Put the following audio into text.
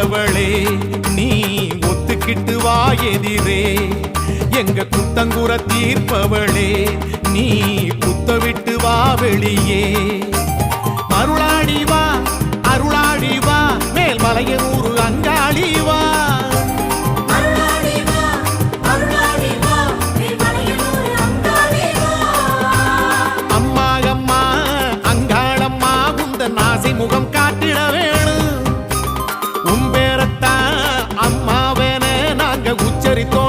வந்தவளே நீ ஒத்துக்கிட்டு வா எதிரே எங்க குத்தங்குற தீர்ப்பவளே நீ குத்த விட்டு வா வெளியே அருளாடி வா அருளாடி வா மேல் மலையனூர் அங்காளி வா அம்மா அம்மா அங்காளம்மா உந்தன் ஆசை முகம் காட்டிட வேணும் உம்பேரத்தான் அம்மாவேன நாங்க உச்சரித்தோம்